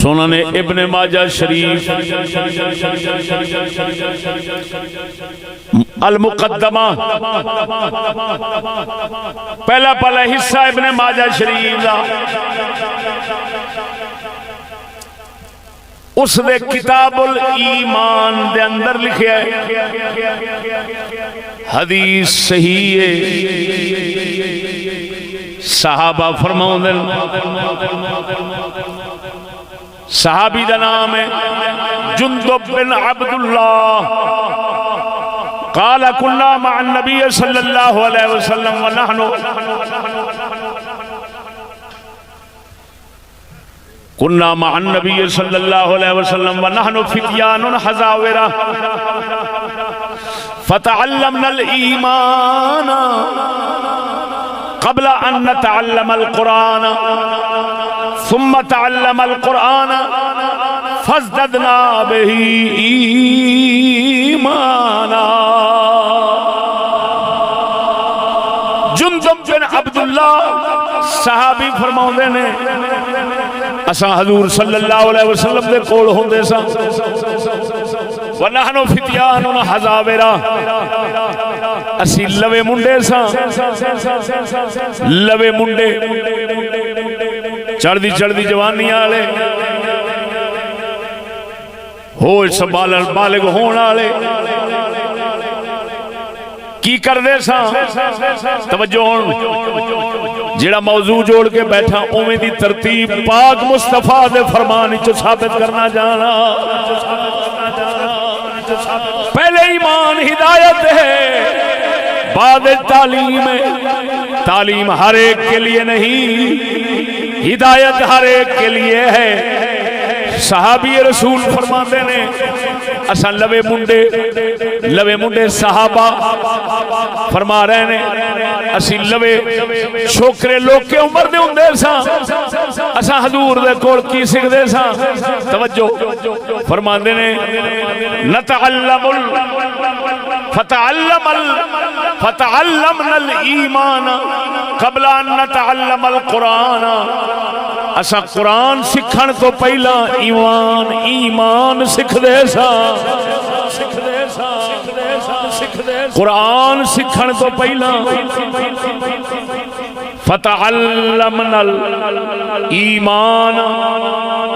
سنن ابن ماجہ شریف المقدمہ پہلا حصہ ابن ماجہ شریف دا اس دے کتاب الایمان دے اندر لکھیا ہے حدیث صحیح ہے صحابہ فرماؤں دے صحابی دا نام ہے جندب بن عبداللہ قال كنا مع النبي صلى الله عليه وسلم ونحن كنا مع النبي صلى الله عليه وسلم ونحن فتيان حزاورة فتعلمنا الإيمان قبل أن نتعلم القرآن ثم تعلم القرآن فازددنا به ایمانا جندب بن عبداللہ صحابی فرماؤں نے اساں حضور صلی اللہ علیہ وسلم دے کول ہوندے سا وَنَحْنُ فِتْيَانٌ حَزَاوِرَا اسی لوے منڈے سا لوے منڈے چڑھ دی جوانی آلے ہوش سنبھالن بالغ ہون والے کی کر دے سا توجہ ہون جیڑا موضوع جوڑ کے بیٹھا اویں دی ترتیب پاک مصطفیٰ دے فرمان وچ ثابت کرنا جانا پہلے ایمان ہدایت ہے بعد تعلیم ہے تعلیم ہر ایک کے لیے نہیں ہدایت ہر ایک کے لیے ہے صحابی رسول فرماتے نے اساں لوے منڈے صحابہ فرما رہے ہیں اسی لوے چھوکرے لوگ کے عمر دے ہوندے سا اساں حضور دے کول کی سکھدے سا توجہ فرماندے نے فتعلمنا الایمان قبل ان نتعلم القرآن اساں قرآن سکھن تو پہلا ایمان سکھ دے سا قرآن سکھن تو پہلا فتعلمنا الایمان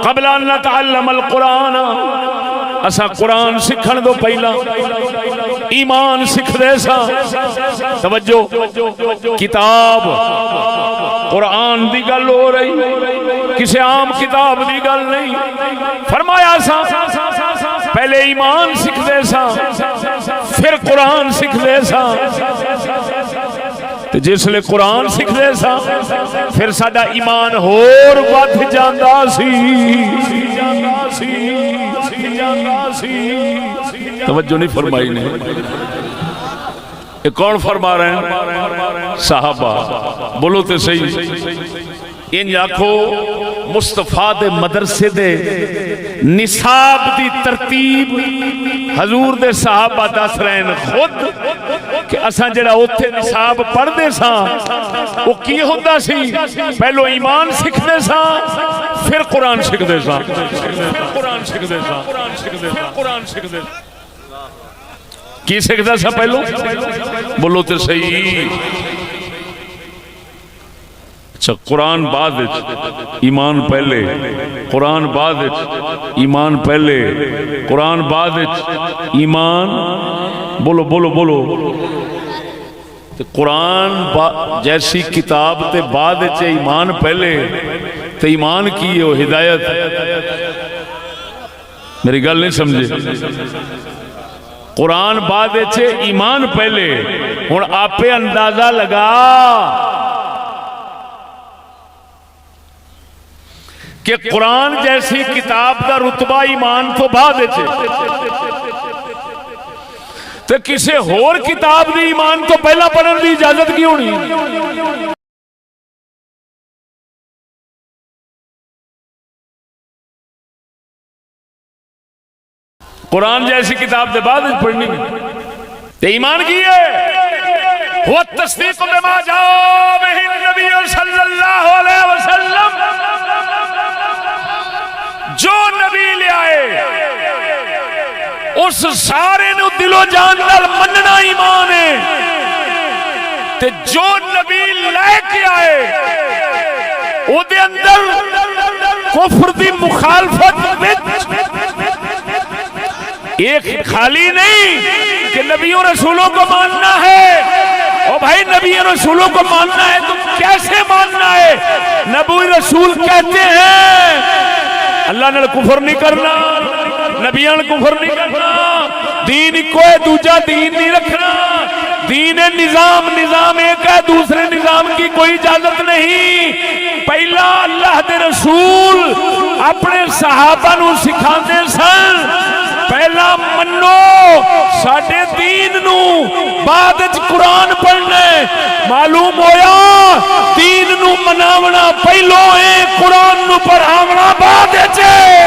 قبل ان نتعلم القرآن اساں قرآن سکھن تو پہلا ایمان سکھ دے سا توجہ کتاب قرآن دی گل ہو رہی کسی عام کتاب دی گل نہیں فرمایا سا پہلے ایمان سکھ دے سا پھر قرآن سکھ دے سا جس لئے قرآن سکھ دے سا پھر ساڈا ایمان ہور ود جاندا سی توجہ نہیں فرمائی نے یہ کون فرما رہے ہیں صحابہ بولو تے صحیح ان آکھو مصطفیٰ دے مدرسے دے نصاب دی ترتیب حضور دے صحابہ دس رہے ہیں خود کہ اساں جڑا اوتھے نصاب پڑھ دے سا وہ کی ہوندا سی پہلو ایمان سکھ دے سا پھر قرآن سکھ دے سا کی سکھدا سا پہلو بولو تے صحیح اچھا قرآن بعد ایمان پہلے قرآن بعد ایمان پہلے قرآن بعد ایمان بولو بولو بولو قرآن جیسی کتاب تے بعد ایمان پہلے تے ایمان کی وہ ہدایت میری گل نہیں سمجھے قرآن بعد ایمان پہلے ہن آپ اندازہ لگا کہ قرآن جیسی کتاب دا رتبہ ایمان تو بعد تو کسی اور کتاب دی ایمان تو پہلا پڑھن دی اجازت کیوں نہیں قرآن جیسی کتاب دے بعد پڑھنی تے ایمان کی ہے وہ تصدیق بما جاء بہ النبی صلی اللہ علیہ وسلم جو نبی لے آئے اس سارے نو دل و جان نال مننا ایمان ہے، تے جو نبی لے کے آئے او دے اندر کفر دی مخالفت ایک خالی نہیں کہ نبیوں رسولوں کو ماننا ہے، او بھائی نبی رسولوں کو ماننا ہے تو کیسے ماننا ہے؟ نبی رسول کہتے ہیں اللہ نے کفر نہیں کرنا، نبیان کفر نہیں کرنا، دین کوئی دوجہ دین نہیں رکھنا، دین نظام ایک ہے، دوسرے نظام کی کوئی اجازت نہیں۔ پہلا اللہ دے رسول اپنے صحابہ نو سکھاندے سن پہلا منو ساڈے دین نو، بعد وچ قرآن پڑھنے، معلوم ہویا دین نو مناونا پہلو ہے، قرآن نو پڑھاونا بعد وچ ہے۔